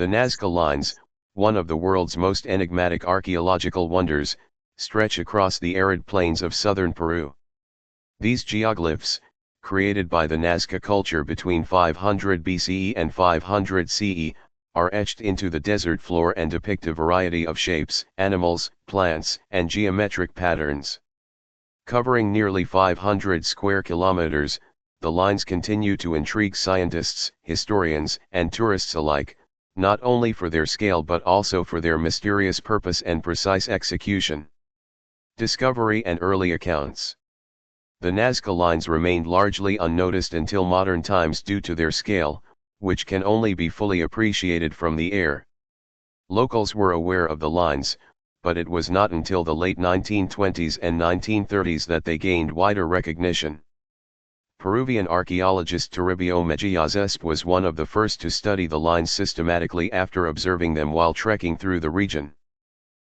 The Nazca Lines, one of the world's most enigmatic archaeological wonders, stretch across the arid plains of southern Peru. These geoglyphs, created by the Nazca culture between 500 BCE and 500 CE, are etched into the desert floor and depict a variety of shapes, animals, plants, and geometric patterns. Covering nearly 500 square kilometers, the lines continue to intrigue scientists, historians, and tourists alike, not only for their scale but also for their mysterious purpose and precise execution. Discovery and early accounts. The Nazca Lines remained largely unnoticed until modern times due to their scale, which can only be fully appreciated from the air. Locals were aware of the lines, but it was not until the late 1920s and 1930s that they gained wider recognition. Peruvian archaeologist Toribio Mejias was one of the first to study the lines systematically after observing them while trekking through the region.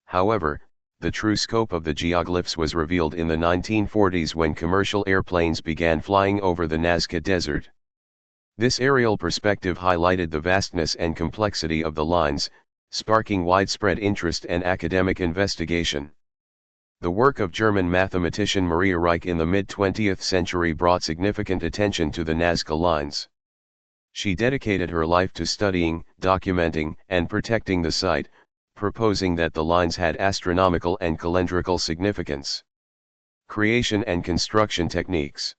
However, the true scope of the geoglyphs was revealed in the 1940s when commercial airplanes began flying over the Nazca Desert. This aerial perspective highlighted the vastness and complexity of the lines, sparking widespread interest and academic investigation. The work of German mathematician Maria Rieck in the mid-20th century brought significant attention to the Nazca Lines. She dedicated her life to studying, documenting, and protecting the site, proposing that the lines had astronomical and calendrical significance. Creation and construction techniques.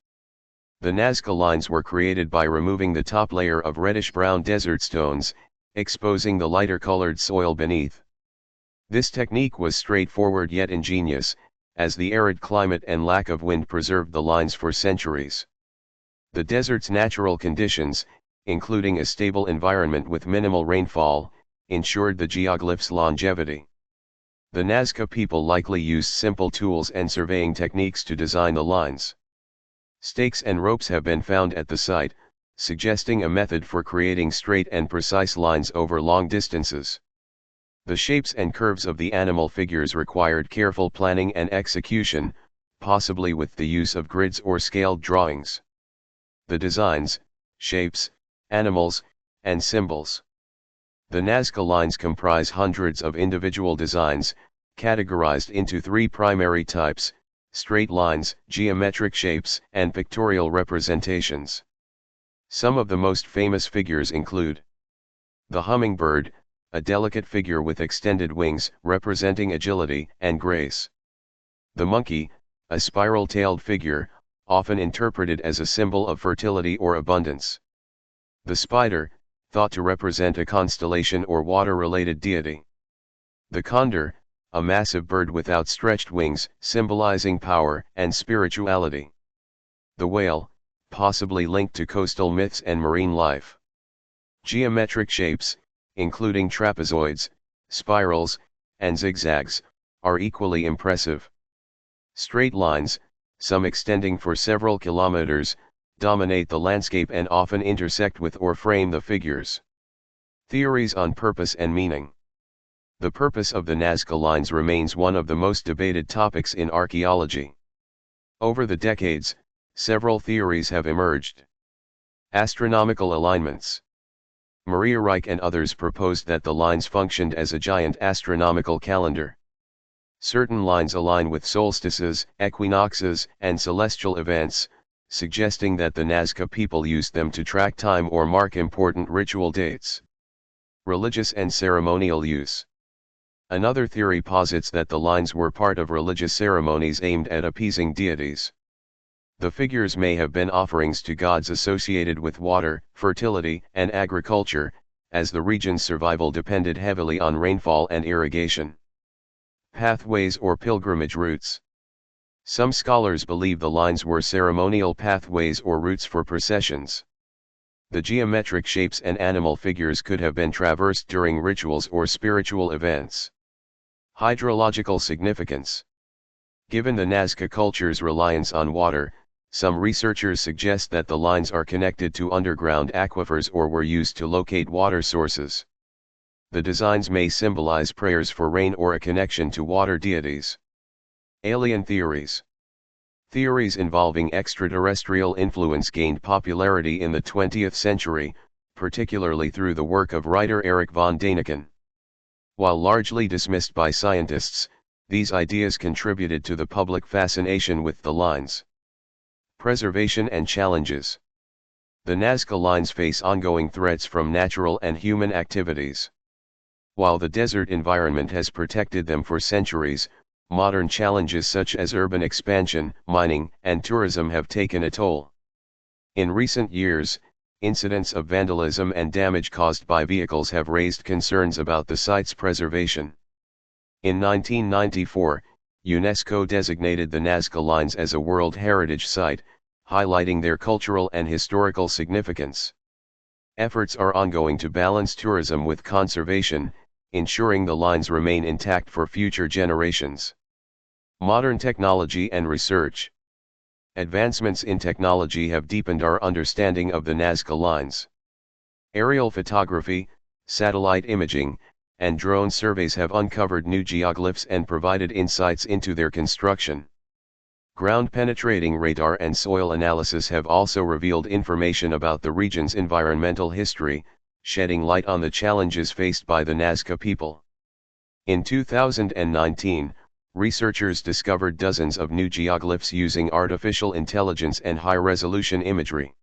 The Nazca Lines were created by removing the top layer of reddish-brown desert stones, exposing the lighter-colored soil beneath. This technique was straightforward yet ingenious, as the arid climate and lack of wind preserved the lines for centuries. The desert's natural conditions, including a stable environment with minimal rainfall, ensured the geoglyphs' longevity. The Nazca people likely used simple tools and surveying techniques to design the lines. Stakes and ropes have been found at the site, suggesting a method for creating straight and precise lines over long distances. The shapes and curves of the animal figures required careful planning and execution, possibly with the use of grids or scaled drawings. The designs, shapes, animals, and symbols. The Nazca Lines comprise hundreds of individual designs, categorized into three primary types: straight lines, geometric shapes, and pictorial representations. Some of the most famous figures include the hummingbird, a delicate figure with extended wings representing agility and grace. The monkey, a spiral-tailed figure, often interpreted as a symbol of fertility or abundance. The spider, thought to represent a constellation or water-related deity. The condor, a massive bird with outstretched wings, symbolizing power and spirituality. The whale, possibly linked to coastal myths and marine life. Geometric shapes, including trapezoids, spirals, and zigzags, are equally impressive. Straight lines, some extending for several kilometers, dominate the landscape and often intersect with or frame the figures. Theories on purpose and meaning. The purpose of the Nazca Lines remains one of the most debated topics in archaeology. Over the decades, several theories have emerged. Astronomical alignments. Maria Rieck and others proposed that the lines functioned as a giant astronomical calendar. Certain lines align with solstices, equinoxes, and celestial events, suggesting that the Nazca people used them to track time or mark important ritual dates. Religious and ceremonial use. Another theory posits that the lines were part of religious ceremonies aimed at appeasing deities. The figures may have been offerings to gods associated with water, fertility, and agriculture, as the region's survival depended heavily on rainfall and irrigation. Pathways or pilgrimage routes. Some scholars believe the lines were ceremonial pathways or routes for processions. The geometric shapes and animal figures could have been traversed during rituals or spiritual events. Hydrological significance. Given the Nazca culture's reliance on water, some researchers suggest that the lines are connected to underground aquifers or were used to locate water sources. The designs may symbolize prayers for rain or a connection to water deities. Alien theories. Theories involving extraterrestrial influence gained popularity in the 20th century, particularly through the work of writer Erich von Däniken. While largely dismissed by scientists, these ideas contributed to the public fascination with the lines. Preservation and challenges. The Nazca Lines face ongoing threats from natural and human activities. While the desert environment has protected them for centuries, modern challenges such as urban expansion, mining, and tourism have taken a toll. In recent years, incidents of vandalism and damage caused by vehicles have raised concerns about the site's preservation. In 1994, UNESCO designated the Nazca Lines as a World Heritage Site, highlighting their cultural and historical significance. Efforts are ongoing to balance tourism with conservation, ensuring the lines remain intact for future generations. Modern technology and research. Advancements in technology have deepened our understanding of the Nazca Lines. Aerial photography, satellite imaging, and drone surveys have uncovered new geoglyphs and provided insights into their construction. Ground-penetrating radar and soil analysis have also revealed information about the region's environmental history, shedding light on the challenges faced by the Nazca people. In 2019, researchers discovered dozens of new geoglyphs using artificial intelligence and high-resolution imagery.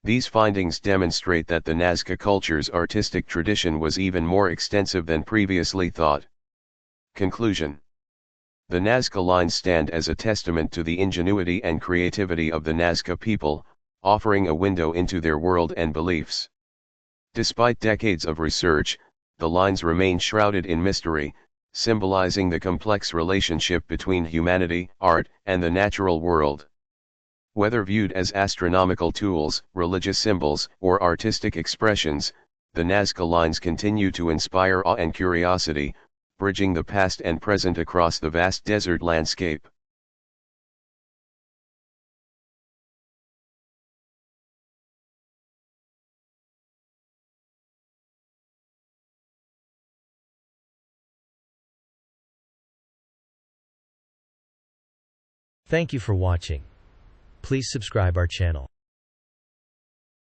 These findings demonstrate that the Nazca culture's artistic tradition was even more extensive than previously thought. Conclusion. The Nazca Lines stand as a testament to the ingenuity and creativity of the Nazca people, offering a window into their world and beliefs. Despite decades of research, the lines remain shrouded in mystery, symbolizing the complex relationship between humanity, art, and the natural world. Whether viewed as astronomical tools, religious symbols, or artistic expressions, the Nazca Lines continue to inspire awe and curiosity, bridging the past and present across the vast desert landscape. Thank you for watching. Please subscribe our channel.